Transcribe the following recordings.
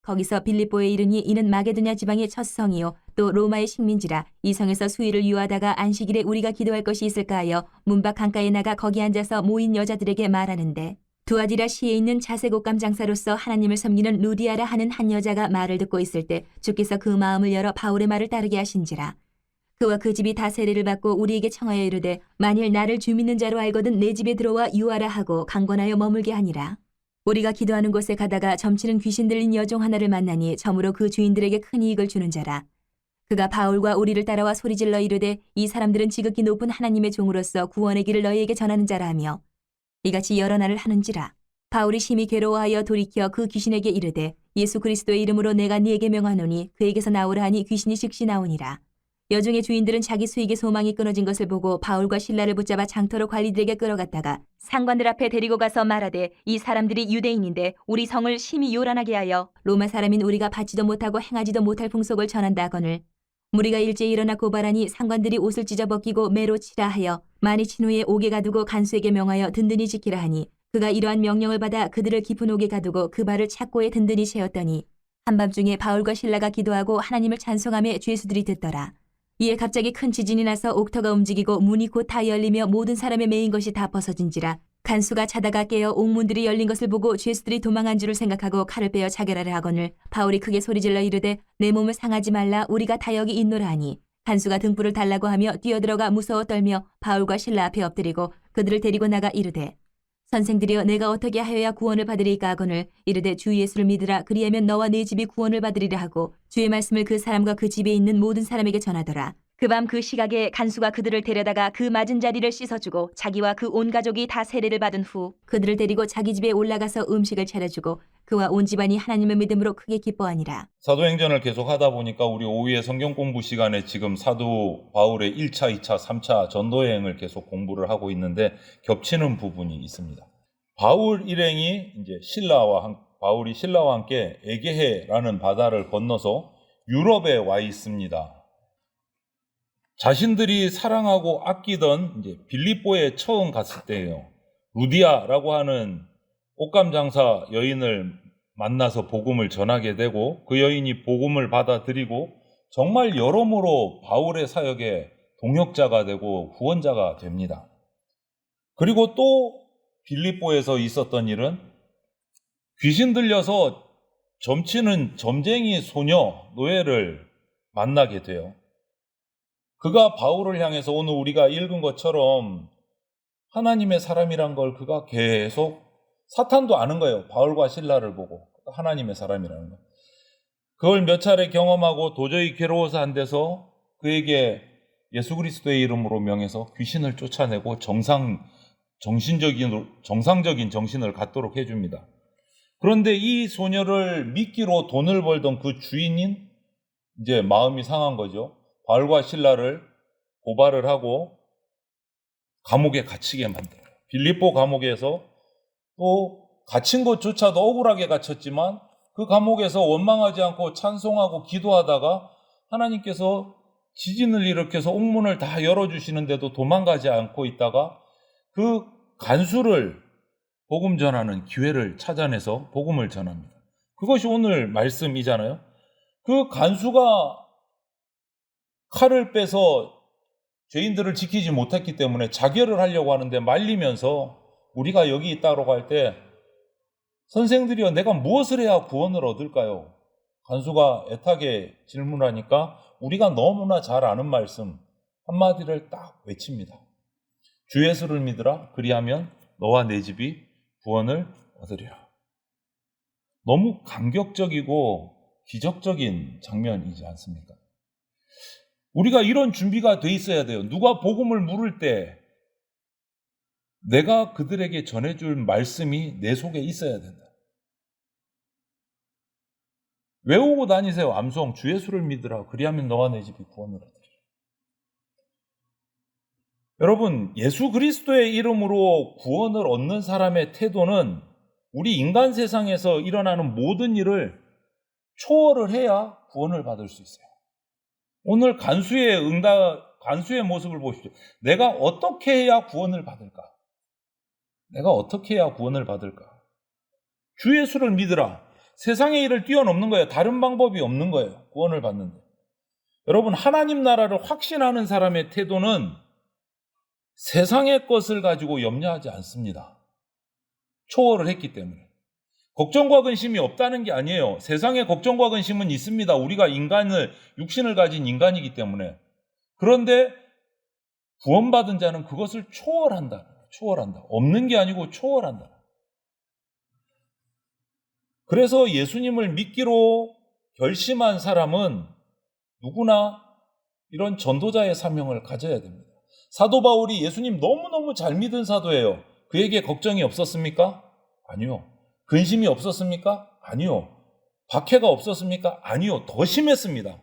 거기서 빌립보에 이르니 이는 마게도냐 지방의 첫 성이요 또 로마의 식민지라. 이 성에서 수일을 유하다가 안식일에 우리가 기도할 것이 있을까 하여 문밖 강가에 나가 거기 앉아서 모인 여자들에게 말하는데, 두아디라 시에 있는 자색 옷감 장사로서 하나님을 섬기는 루디아라 하는 한 여자가 말을 듣고 있을 때 주께서 그 마음을 열어 바울의 말을 따르게 하신지라. 그와 그 집이 다 세례를 받고 우리에게 청하여 이르되 만일 나를 주 믿는 자로 알거든 내 집에 들어와 유하라 하고 강권하여 머물게 하니라. 우리가 기도하는 곳에 가다가 점치는 귀신 들린 여종 하나를 만나니 점으로 그 주인들에게 큰 이익을 주는 자라. 그가 바울과 우리를 따라와 소리질러 이르되 이 사람들은 지극히 높은 하나님의 종으로서 구원의 길을 너희에게 전하는 자라 하며 이같이 여러 날을 하는지라. 바울이 심히 괴로워하여 돌이켜 그 귀신에게 이르되 예수 그리스도의 이름으로 내가 네게 명하노니 그에게서 나오라 하니 귀신이 즉시 나오니라. 여종의 주인들은 자기 수익의 소망이 끊어진 것을 보고 바울과 실라를 붙잡아 장터로 관리들에게 끌어갔다가 상관들 앞에 데리고 가서 말하되 이 사람들이 유대인인데 우리 성을 심히 요란하게 하여 로마 사람인 우리가 받지도 못하고 행하지도 못할 풍속을 전한다 하거늘 무리가 일제히 일어나 고발하니 상관들이 옷을 찢어 벗기고 매로 치라 하여 많이 친 후에 옥에 가두고 간수에게 명하여 든든히 지키라 하니 그가 이러한 명령을 받아 그들을 깊은 옥에 가두고 그 발을 착고에 든든히 채웠더니 한밤중에 바울과 실라가 기도하고 하나님을 찬송하며 죄수들이 듣더라. 이에 갑자기 큰 지진이 나서 옥터가 움직이고 문이 곧 다 열리며 모든 사람의 매인 것이 다 벗어진지라. 간수가 자다가 깨어 옥문들이 열린 것을 보고 죄수들이 도망한 줄을 생각하고 칼을 빼어 자결하려 하거늘 바울이 크게 소리질러 이르되 내 몸을 상하지 말라 우리가 다 여기 있노라 하니 간수가 등불을 달라고 하며 뛰어들어가 무서워 떨며 바울과 실라 앞에 엎드리고 그들을 데리고 나가 이르되 선생들이여 내가 어떻게 하여야 구원을 받으리까 하거늘 이르되 주 예수를 믿으라 그리하면 너와 네 집이 구원을 받으리라 하고 주의 말씀을 그 사람과 그 집에 있는 모든 사람에게 전하더라. 그 밤 그 시각에 간수가 그들을 데려다가 그 맞은 자리를 씻어주고 자기와 그 온 가족이 다 세례를 받은 후 그들을 데리고 자기 집에 올라가서 음식을 차려주고 그와 온 집안이 하나님을 믿음으로 크게 기뻐하니라. 사도행전을 계속 하다 보니까 우리 오후에 성경 공부 시간에 지금 사도 바울의 1차, 2차, 3차 전도여행을 계속 공부를 하고 있는데 겹치는 부분이 있습니다. 바울 일행이 이제 바울이 신라와 함께 에게해라는 바다를 건너서 유럽에 와 있습니다. 자신들이 사랑하고 아끼던 이제 빌립보에 처음 갔을 때예요. 루디아라고 하는 옷감 장사 여인을 만나서 복음을 전하게 되고 그 여인이 복음을 받아들이고 정말 여러모로 바울의 사역에 동역자가 되고 후원자가 됩니다. 그리고 또 빌립보에서 있었던 일은 귀신 들려서 점치는 점쟁이 소녀 노예를 만나게 돼요. 그가 바울을 향해서 오늘 우리가 읽은 것처럼 하나님의 사람이란 걸 그가 계속 사탄도 아는 거예요. 바울과 실라를 보고 하나님의 사람이라는 거. 그걸 몇 차례 경험하고 도저히 괴로워서 안 돼서 그에게 예수 그리스도의 이름으로 명해서 귀신을 쫓아내고 정상적인 정신을 갖도록 해줍니다. 그런데 이 소녀를 미끼로 돈을 벌던 그 주인인 이제 마음이 상한 거죠. 바울과 실라를 고발을 하고 감옥에 갇히게 만들어요. 빌립보 감옥에서 또 갇힌 것조차도 억울하게 갇혔지만 그 감옥에서 원망하지 않고 찬송하고 기도하다가 하나님께서 지진을 일으켜서 옥문을 다 열어주시는데도 도망가지 않고 있다가 그 간수를 복음 전하는 기회를 찾아내서 복음을 전합니다. 그것이 오늘 말씀이잖아요. 그 간수가 칼을 빼서 죄인들을 지키지 못했기 때문에 자결을 하려고 하는데 말리면서 우리가 여기 있다고 할 때 선생들이여 내가 무엇을 해야 구원을 얻을까요? 간수가 애타게 질문하니까 우리가 너무나 잘 아는 말씀 한마디를 딱 외칩니다. 주 예수를 믿으라 그리하면 너와 내 집이 구원을 얻으리라. 너무 감격적이고 기적적인 장면이지 않습니까? 우리가 이런 준비가 돼 있어야 돼요. 누가 복음을 물을 때 내가 그들에게 전해줄 말씀이 내 속에 있어야 된다. 외우고 다니세요. 암송 주 예수를 믿으라 그리하면 너와 내 집이 구원을 얻으리라. 여러분 예수 그리스도의 이름으로 구원을 얻는 사람의 태도는 우리 인간 세상에서 일어나는 모든 일을 초월을 해야 구원을 받을 수 있어요. 오늘 간수의 모습을 보십시오. 내가 어떻게 해야 구원을 받을까? 내가 어떻게 해야 구원을 받을까? 주 예수를 믿으라. 세상의 일을 뛰어넘는 거예요. 다른 방법이 없는 거예요. 구원을 받는데. 여러분, 하나님 나라를 확신하는 사람의 태도는 세상의 것을 가지고 염려하지 않습니다. 초월을 했기 때문에. 걱정과 근심이 없다는 게 아니에요. 세상에 걱정과 근심은 있습니다. 우리가 육신을 가진 인간이기 때문에. 그런데 구원받은 자는 그것을 초월한다. 초월한다. 없는 게 아니고 초월한다. 그래서 예수님을 믿기로 결심한 사람은 누구나 이런 전도자의 사명을 가져야 됩니다. 사도 바울이 예수님 너무너무 잘 믿은 사도예요. 그에게 걱정이 없었습니까? 아니요. 근심이 없었습니까? 아니요. 박해가 없었습니까? 아니요. 더 심했습니다.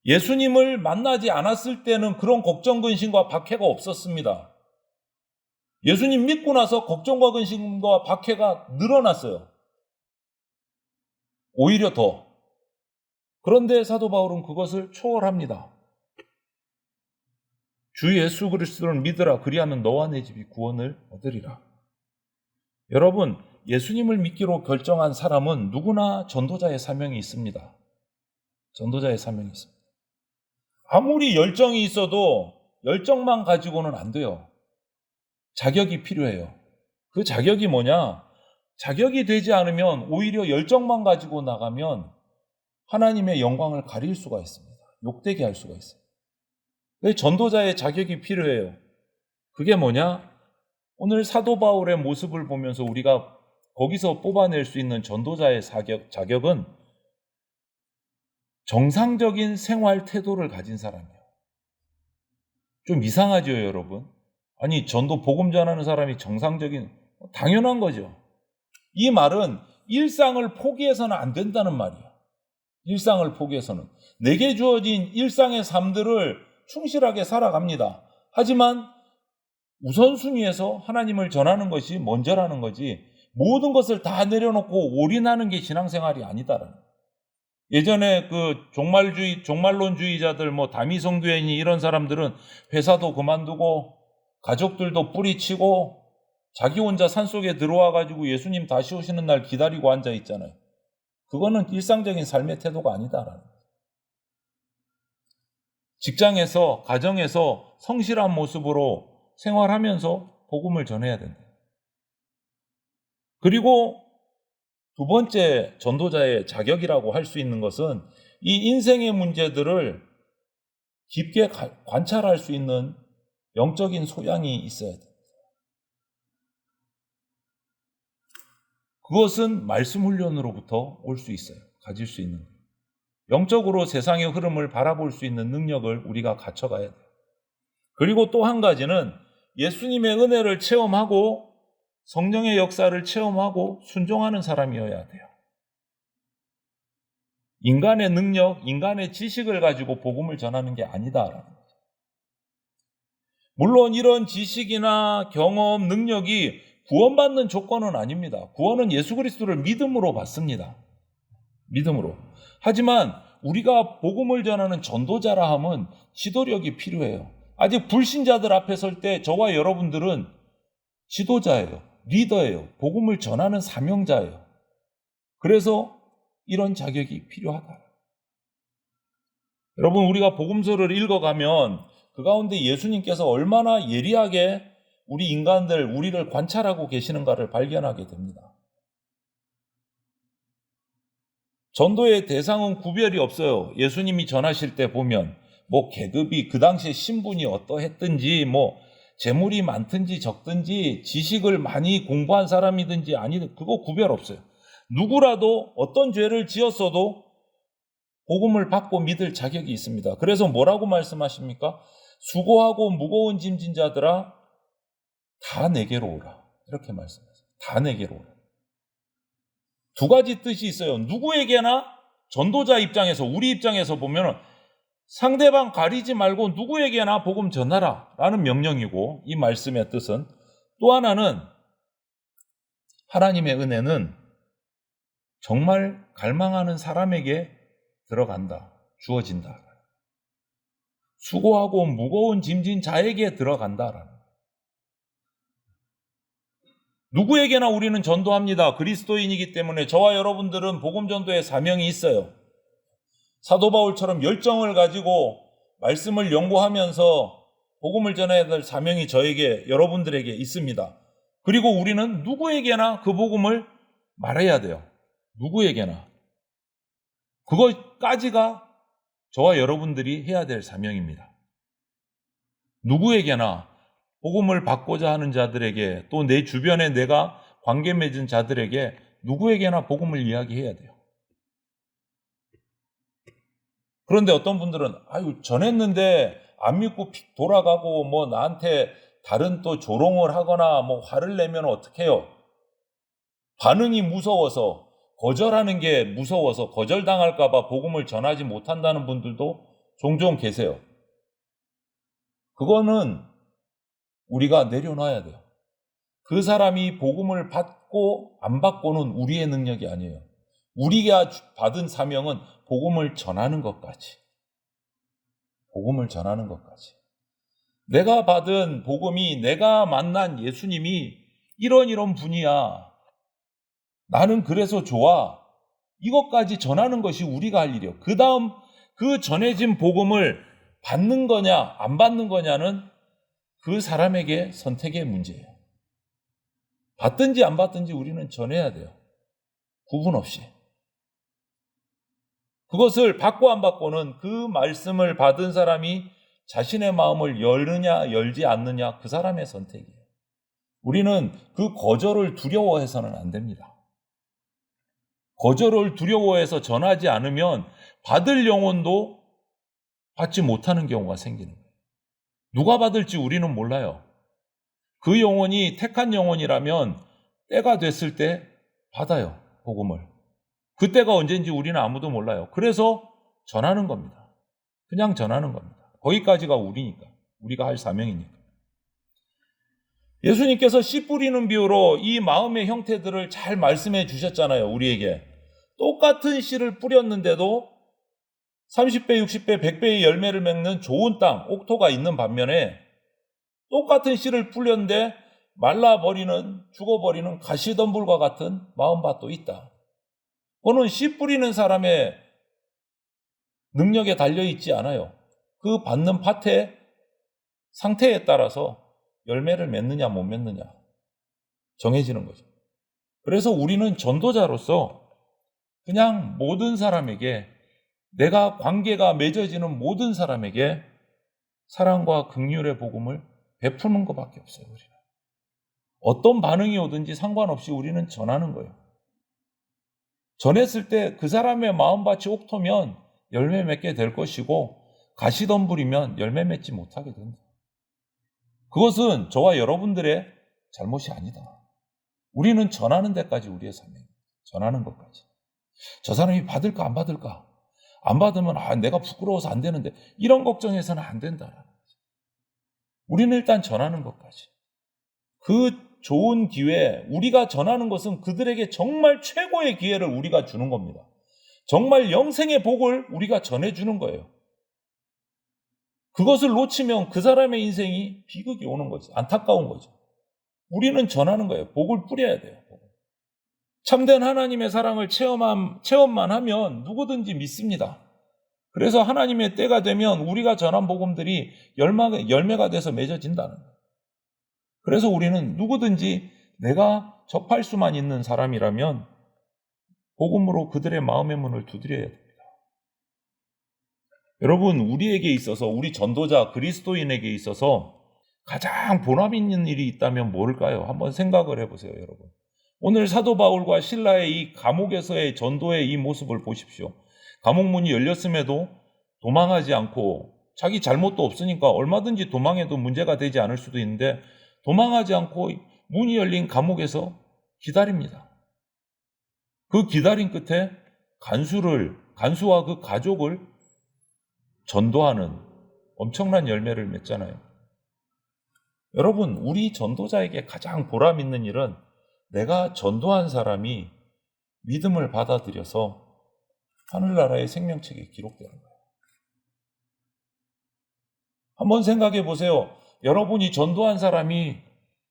예수님을 만나지 않았을 때는 그런 걱정, 근심과 박해가 없었습니다. 예수님 믿고 나서 걱정과 근심과 박해가 늘어났어요. 오히려 더. 그런데 사도 바울은 그것을 초월합니다. 주 예수 그리스도를 믿으라. 그리하면 너와 내 집이 구원을 얻으리라. 여러분, 예수님을 믿기로 결정한 사람은 누구나 전도자의 사명이 있습니다. 전도자의 사명이 있습니다. 아무리 열정이 있어도 열정만 가지고는 안 돼요. 자격이 필요해요. 그 자격이 뭐냐? 자격이 되지 않으면 오히려 열정만 가지고 나가면 하나님의 영광을 가릴 수가 있습니다. 욕되게 할 수가 있어요. 왜 전도자의 자격이 필요해요? 그게 뭐냐? 오늘 사도 바울의 모습을 보면서 우리가 거기서 뽑아낼 수 있는 전도자의 자격은 정상적인 생활 태도를 가진 사람이에요. 좀 이상하죠, 여러분? 아니, 전도 복음 전하는 사람이 당연한 거죠. 이 말은 일상을 포기해서는 안 된다는 말이에요. 일상을 포기해서는. 내게 주어진 일상의 삶들을 충실하게 살아갑니다. 하지만 우선순위에서 하나님을 전하는 것이 먼저라는 거지, 모든 것을 다 내려놓고 올인하는 게 신앙생활이 아니다라는 거예요. 예전에 그 종말론주의자들, 다미성교회니 이런 사람들은 회사도 그만두고 가족들도 뿌리치고 자기 혼자 산속에 들어와가지고 예수님 다시 오시는 날 기다리고 앉아 있잖아요. 그거는 일상적인 삶의 태도가 아니다라는 거예요. 직장에서, 가정에서 성실한 모습으로 생활하면서 복음을 전해야 된다. 그리고 두 번째 전도자의 자격이라고 할 수 있는 것은 이 인생의 문제들을 깊게 관찰할 수 있는 영적인 소양이 있어야 됩니다. 그것은 말씀 훈련으로부터 올 수 있어요. 가질 수 있는 거예요. 영적으로 세상의 흐름을 바라볼 수 있는 능력을 우리가 갖춰가야 돼요. 그리고 또 한 가지는 예수님의 은혜를 체험하고 성령의 역사를 체험하고 순종하는 사람이어야 돼요. 인간의 능력, 인간의 지식을 가지고 복음을 전하는 게 아니다라는 거죠. 물론 이런 지식이나 경험, 능력이 구원받는 조건은 아닙니다. 구원은 예수 그리스도를 믿음으로 받습니다. 믿음으로. 하지만 우리가 복음을 전하는 전도자라 함은 지도력이 필요해요. 아직 불신자들 앞에 설 때 저와 여러분들은 지도자예요. 리더예요. 복음을 전하는 사명자예요. 그래서 이런 자격이 필요하다. 여러분, 우리가 복음서를 읽어가면 그 가운데 예수님께서 얼마나 예리하게 우리 인간들, 우리를 관찰하고 계시는가를 발견하게 됩니다. 전도의 대상은 구별이 없어요. 예수님이 전하실 때 보면 계급이, 그 당시에 신분이 어떠했든지, 재물이 많든지 적든지, 지식을 많이 공부한 사람이든지 아니든 그거 구별 없어요. 누구라도 어떤 죄를 지었어도 복음을 받고 믿을 자격이 있습니다. 그래서 뭐라고 말씀하십니까? 수고하고 무거운 짐진 자들아 다 내게로 오라. 이렇게 말씀하세요. 다 내게로 오라. 두 가지 뜻이 있어요. 누구에게나, 전도자 입장에서, 우리 입장에서 보면 상대방 가리지 말고 누구에게나 복음 전하라 라는 명령이고, 이 말씀의 뜻은 또 하나는 하나님의 은혜는 정말 갈망하는 사람에게 들어간다, 주어진다. 수고하고 무거운 짐진 자에게 들어간다라는. 누구에게나 우리는 전도합니다. 그리스도인이기 때문에 저와 여러분들은 복음 전도의 사명이 있어요. 사도 바울처럼 열정을 가지고 말씀을 연구하면서 복음을 전해야 될 사명이 저에게, 여러분들에게 있습니다. 그리고 우리는 누구에게나 그 복음을 말해야 돼요. 누구에게나. 그것까지가 저와 여러분들이 해야 될 사명입니다. 누구에게나 복음을 받고자 하는 자들에게, 또 내 주변에 내가 관계 맺은 자들에게 누구에게나 복음을 이야기해야 돼요. 그런데 어떤 분들은 전했는데 안 믿고 돌아가고 뭐 나한테 다른 또 조롱을 하거나 뭐 화를 내면 어떡해요? 반응이 무서워서, 거절하는 게 무서워서 거절당할까 봐 복음을 전하지 못한다는 분들도 종종 계세요. 그거는 우리가 내려놔야 돼요. 그 사람이 복음을 받고 안 받고는 우리의 능력이 아니에요. 우리가 받은 사명은 복음을 전하는 것까지. 복음을 전하는 것까지. 내가 받은 복음이, 내가 만난 예수님이 이런 분이야. 나는 그래서 좋아. 이것까지 전하는 것이 우리가 할 일이에요. 그 다음 그 전해진 복음을 받는 거냐 안 받는 거냐는 그 사람에게 선택의 문제예요. 받든지 안 받든지 우리는 전해야 돼요. 구분 없이. 그것을 받고 안 받고는 그 말씀을 받은 사람이 자신의 마음을 열느냐 열지 않느냐 그 사람의 선택이에요. 우리는 그 거절을 두려워해서는 안 됩니다. 거절을 두려워해서 전하지 않으면 받을 영혼도 받지 못하는 경우가 생기는 거예요. 누가 받을지 우리는 몰라요. 그 영혼이 택한 영혼이라면 때가 됐을 때 받아요, 복음을. 그때가 언제인지 우리는 아무도 몰라요. 그래서 전하는 겁니다. 그냥 전하는 겁니다. 거기까지가 우리니까, 우리가 할 사명이니까. 예수님께서 씨 뿌리는 비유로 이 마음의 형태들을 잘 말씀해 주셨잖아요, 우리에게. 똑같은 씨를 뿌렸는데도 30배, 60배, 100배의 열매를 맺는 좋은 땅, 옥토가 있는 반면에 똑같은 씨를 뿌렸는데 말라버리는, 죽어버리는 가시덤불과 같은 마음밭도 있다. 그거는 씨 뿌리는 사람의 능력에 달려있지 않아요. 그 받는 밭의 상태에 따라서 열매를 맺느냐 못 맺느냐 정해지는 거죠. 그래서 우리는 전도자로서 그냥 모든 사람에게, 내가 관계가 맺어지는 모든 사람에게 사랑과 긍휼의 복음을 베푸는 것밖에 없어요. 우리는. 어떤 반응이 오든지 상관없이 우리는 전하는 거예요. 전했을 때 그 사람의 마음밭이 옥토면 열매 맺게 될 것이고 가시덤불이면 열매 맺지 못하게 된다. 그것은 저와 여러분들의 잘못이 아니다. 우리는 전하는 데까지 우리의 사명이에요. 전하는 것까지. 저 사람이 받을까 안 받을까? 안 받으면 내가 부끄러워서 안 되는데, 이런 걱정해서는 안 된다. 우리는 일단 전하는 것까지. 그 좋은 기회, 우리가 전하는 것은 그들에게 정말 최고의 기회를 우리가 주는 겁니다. 정말 영생의 복을 우리가 전해주는 거예요. 그것을 놓치면 그 사람의 인생이 비극이 오는 거죠. 안타까운 거죠. 우리는 전하는 거예요. 복을 뿌려야 돼요. 참된 하나님의 사랑을 체험만 하면 누구든지 믿습니다. 그래서 하나님의 때가 되면 우리가 전한 복음들이 열매가 돼서 맺어진다는 거예요. 그래서 우리는 누구든지 내가 접할 수만 있는 사람이라면 복음으로 그들의 마음의 문을 두드려야 됩니다. 여러분, 우리에게 있어서, 우리 전도자 그리스도인에게 있어서 가장 보람 있는 일이 있다면 뭘까요? 한번 생각을 해보세요, 여러분. 오늘 사도 바울과 실라의 이 감옥에서의 전도의 이 모습을 보십시오. 감옥 문이 열렸음에도 도망하지 않고, 자기 잘못도 없으니까 얼마든지 도망해도 문제가 되지 않을 수도 있는데 도망하지 않고 문이 열린 감옥에서 기다립니다. 그 기다림 끝에 간수와 그 가족을 전도하는 엄청난 열매를 맺잖아요. 여러분, 우리 전도자에게 가장 보람 있는 일은 내가 전도한 사람이 믿음을 받아들여서 하늘나라의 생명책에 기록되는 거예요. 한번 생각해 보세요. 여러분이 전도한 사람이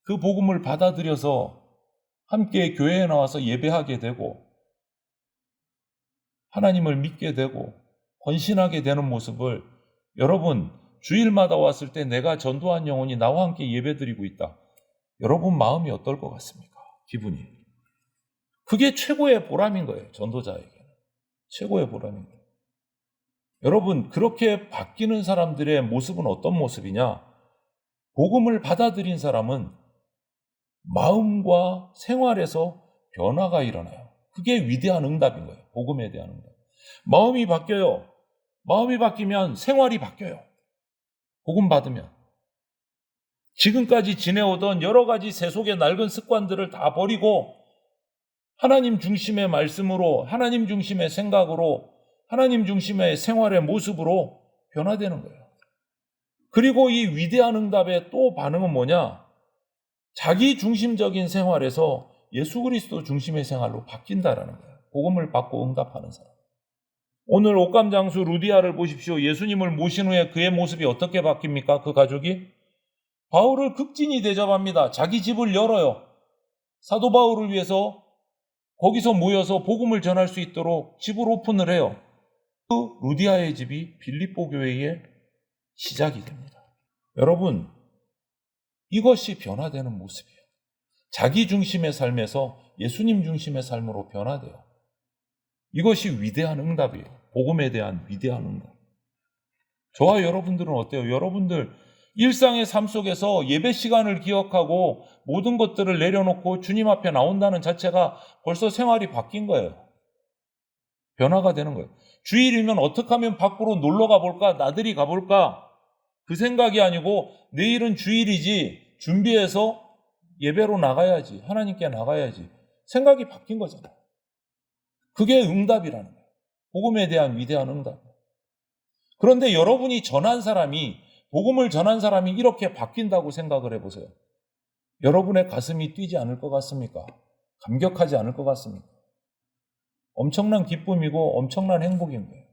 그 복음을 받아들여서 함께 교회에 나와서 예배하게 되고 하나님을 믿게 되고 헌신하게 되는 모습을 여러분 주일마다 왔을 때 내가 전도한 영혼이 나와 함께 예배드리고 있다. 여러분 마음이 어떨 것 같습니까? 기분이. 그게 최고의 보람인 거예요. 전도자에게는. 최고의 보람인 거예요. 여러분 그렇게 바뀌는 사람들의 모습은 어떤 모습이냐? 복음을 받아들인 사람은 마음과 생활에서 변화가 일어나요. 그게 위대한 응답인 거예요. 복음에 대한 응답. 마음이 바뀌어요. 마음이 바뀌면 생활이 바뀌어요. 복음 받으면. 지금까지 지내오던 여러 가지 세속의 낡은 습관들을 다 버리고 하나님 중심의 말씀으로, 하나님 중심의 생각으로, 하나님 중심의 생활의 모습으로 변화되는 거예요. 그리고 이 위대한 응답의 또 반응은 뭐냐? 자기 중심적인 생활에서 예수 그리스도 중심의 생활로 바뀐다라는 거예요. 복음을 받고 응답하는 사람. 오늘 옥감장수 루디아를 보십시오. 예수님을 모신 후에 그의 모습이 어떻게 바뀝니까? 그 가족이 바울을 극진히 대접합니다. 자기 집을 열어요. 사도 바울을 위해서 거기서 모여서 복음을 전할 수 있도록 집을 오픈을 해요. 그 루디아의 집이 빌립보 교회의 시작이 됩니다. 여러분, 이것이 변화되는 모습이에요. 자기 중심의 삶에서 예수님 중심의 삶으로 변화돼요. 이것이 위대한 응답이에요. 복음에 대한 위대한 응답. 저와 여러분들은 어때요? 여러분들 일상의 삶 속에서 예배 시간을 기억하고 모든 것들을 내려놓고 주님 앞에 나온다는 자체가 벌써 생활이 바뀐 거예요. 변화가 되는 거예요. 주일이면 어떻게 하면 밖으로 놀러 가볼까? 나들이 가볼까? 그 생각이 아니고 내일은 주일이지 준비해서 예배로 나가야지. 하나님께 나가야지. 생각이 바뀐 거잖아요. 그게 응답이라는 거예요. 복음에 대한 위대한 응답. 그런데 여러분이 전한 사람이, 복음을 전한 사람이 이렇게 바뀐다고 생각을 해보세요. 여러분의 가슴이 뛰지 않을 것 같습니까? 감격하지 않을 것 같습니까? 엄청난 기쁨이고 엄청난 행복인 거예요.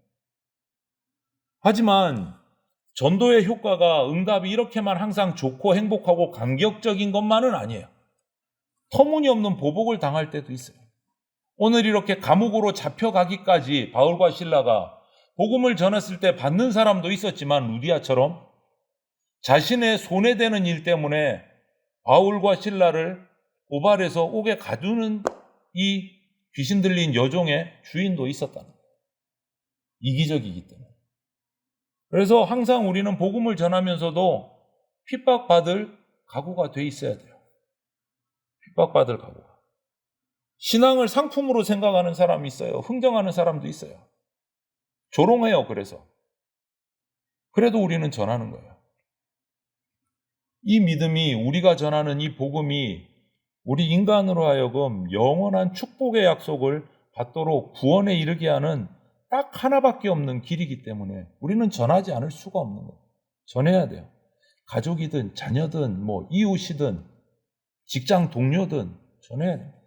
하지만 전도의 효과가, 응답이 이렇게만 항상 좋고 행복하고 감격적인 것만은 아니에요. 터무니없는 보복을 당할 때도 있어요. 오늘 이렇게 감옥으로 잡혀가기까지 바울과 실라가 복음을 전했을 때 받는 사람도 있었지만 루디아처럼 자신의 손해되는 일 때문에 바울과 실라를 고발해서 옥에 가두는 이 귀신 들린 여종의 주인도 있었다는 거예요. 이기적이기 때문에. 그래서 항상 우리는 복음을 전하면서도 핍박받을 각오가 돼 있어야 돼요. 핍박받을 각오가. 신앙을 상품으로 생각하는 사람이 있어요. 흥정하는 사람도 있어요. 조롱해요. 그래도 우리는 전하는 거예요. 이 믿음이, 우리가 전하는 이 복음이 우리 인간으로 하여금 영원한 축복의 약속을 받도록 구원에 이르게 하는 딱 하나밖에 없는 길이기 때문에 우리는 전하지 않을 수가 없는 거예요. 전해야 돼요. 가족이든 자녀든 이웃이든 직장 동료든 전해야 됩니다.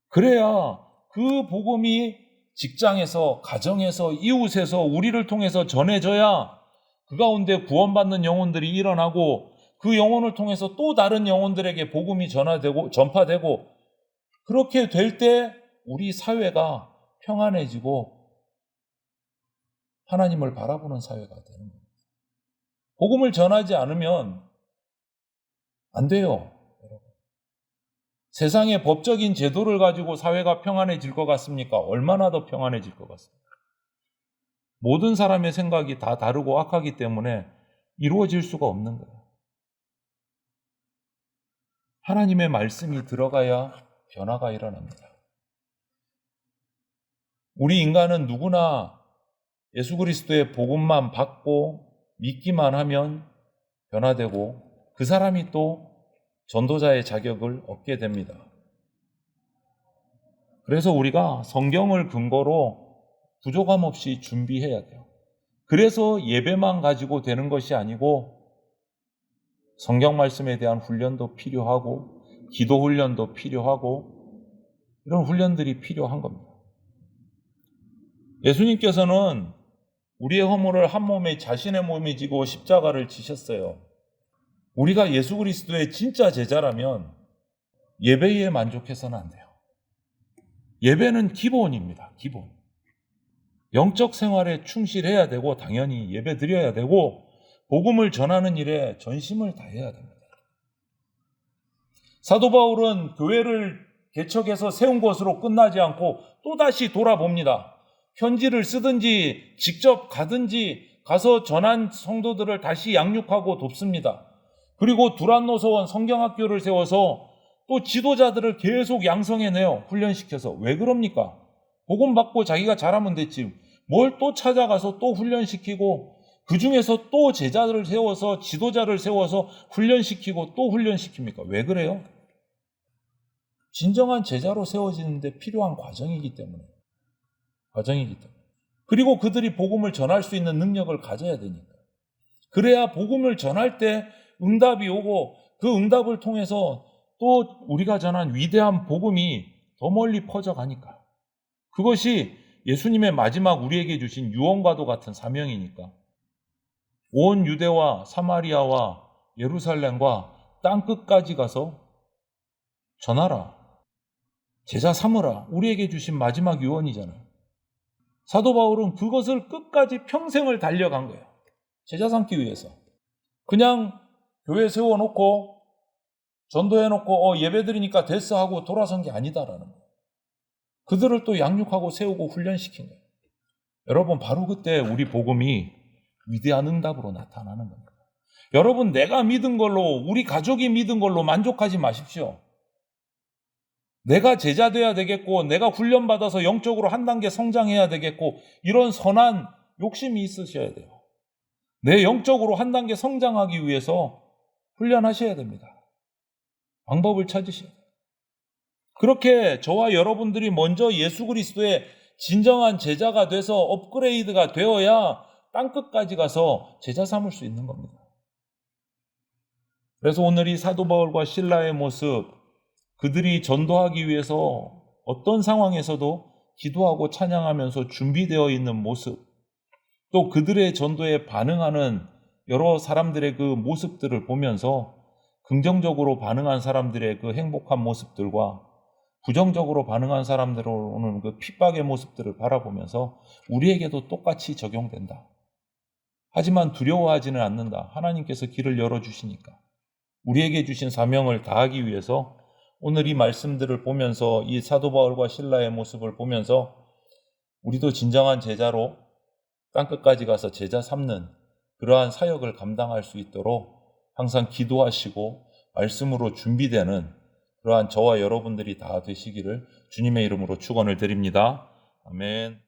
그래야 그 복음이 직장에서, 가정에서, 이웃에서 우리를 통해서 전해져야 그 가운데 구원받는 영혼들이 일어나고 그 영혼을 통해서 또 다른 영혼들에게 복음이 전파되고 그렇게 될 때 우리 사회가 평안해지고 하나님을 바라보는 사회가 되는 겁니다. 복음을 전하지 않으면 안 돼요. 세상의 법적인 제도를 가지고 사회가 평안해질 것 같습니까? 얼마나 더 평안해질 것 같습니까? 모든 사람의 생각이 다 다르고 악하기 때문에 이루어질 수가 없는 거예요. 하나님의 말씀이 들어가야 변화가 일어납니다. 우리 인간은 누구나 예수 그리스도의 복음만 받고 믿기만 하면 변화되고 그 사람이 또 전도자의 자격을 얻게 됩니다. 그래서 우리가 성경을 근거로 부족함 없이 준비해야 돼요. 그래서 예배만 가지고 되는 것이 아니고 성경 말씀에 대한 훈련도 필요하고 기도 훈련도 필요하고 이런 훈련들이 필요한 겁니다. 예수님께서는 우리의 허물을 한 몸에 자신의 몸에 지고 십자가를 지셨어요. 우리가 예수 그리스도의 진짜 제자라면 예배에 만족해서는 안 돼요. 예배는 기본입니다. 기본. 영적 생활에 충실해야 되고 당연히 예배 드려야 되고 복음을 전하는 일에 전심을 다해야 됩니다. 사도 바울은 교회를 개척해서 세운 것으로 끝나지 않고 또다시 돌아봅니다. 편지를 쓰든지 직접 가든지 가서 전한 성도들을 다시 양육하고 돕습니다. 그리고 두란노서원 성경학교를 세워서 또 지도자들을 계속 양성해내요. 훈련시켜서. 왜 그럽니까? 복음 받고 자기가 잘하면 됐지. 뭘 또 찾아가서 또 훈련시키고 그 중에서 또 제자들을 세워서 지도자를 세워서 훈련시키고 또 훈련시킵니까? 왜 그래요? 진정한 제자로 세워지는데 필요한 과정이기 때문에. 그리고 그들이 복음을 전할 수 있는 능력을 가져야 되니까. 그래야 복음을 전할 때 응답이 오고 그 응답을 통해서 또 우리가 전한 위대한 복음이 더 멀리 퍼져가니까. 그것이 예수님의 마지막 우리에게 주신 유언과도 같은 사명이니까. 온 유대와 사마리아와 예루살렘과 땅끝까지 가서 전하라. 제자 삼으라. 우리에게 주신 마지막 유언이잖아요. 사도 바울은 그것을 끝까지 평생을 달려간 거예요. 제자 삼기 위해서. 그냥 교회 세워놓고 전도해놓고 예배드리니까 됐어 하고 돌아선 게 아니다라는 거예요. 그들을 또 양육하고 세우고 훈련시킨 거예요. 여러분 바로 그때 우리 복음이 위대한 응답으로 나타나는 겁니다. 여러분 내가 믿은 걸로 우리 가족이 믿은 걸로 만족하지 마십시오. 내가 제자 돼야 되겠고 내가 훈련받아서 영적으로 한 단계 성장해야 되겠고 이런 선한 욕심이 있으셔야 돼요. 내 영적으로 한 단계 성장하기 위해서 훈련하셔야 됩니다. 방법을 찾으셔야 돼요. 그렇게 저와 여러분들이 먼저 예수 그리스도의 진정한 제자가 돼서 업그레이드가 되어야 땅끝까지 가서 제자 삼을 수 있는 겁니다. 그래서 오늘 이 사도 바울과 실라의 모습, 그들이 전도하기 위해서 어떤 상황에서도 기도하고 찬양하면서 준비되어 있는 모습, 또 그들의 전도에 반응하는 여러 사람들의 그 모습들을 보면서 긍정적으로 반응한 사람들의 그 행복한 모습들과 부정적으로 반응한 사람들로는 그 핍박의 모습들을 바라보면서 우리에게도 똑같이 적용된다. 하지만 두려워하지는 않는다. 하나님께서 길을 열어주시니까. 우리에게 주신 사명을 다하기 위해서 오늘 이 말씀들을 보면서 이 사도 바울과 실라의 모습을 보면서 우리도 진정한 제자로 땅끝까지 가서 제자 삼는 그러한 사역을 감당할 수 있도록 항상 기도하시고 말씀으로 준비되는 그러한 저와 여러분들이 다 되시기를 주님의 이름으로 축원을 드립니다. 아멘.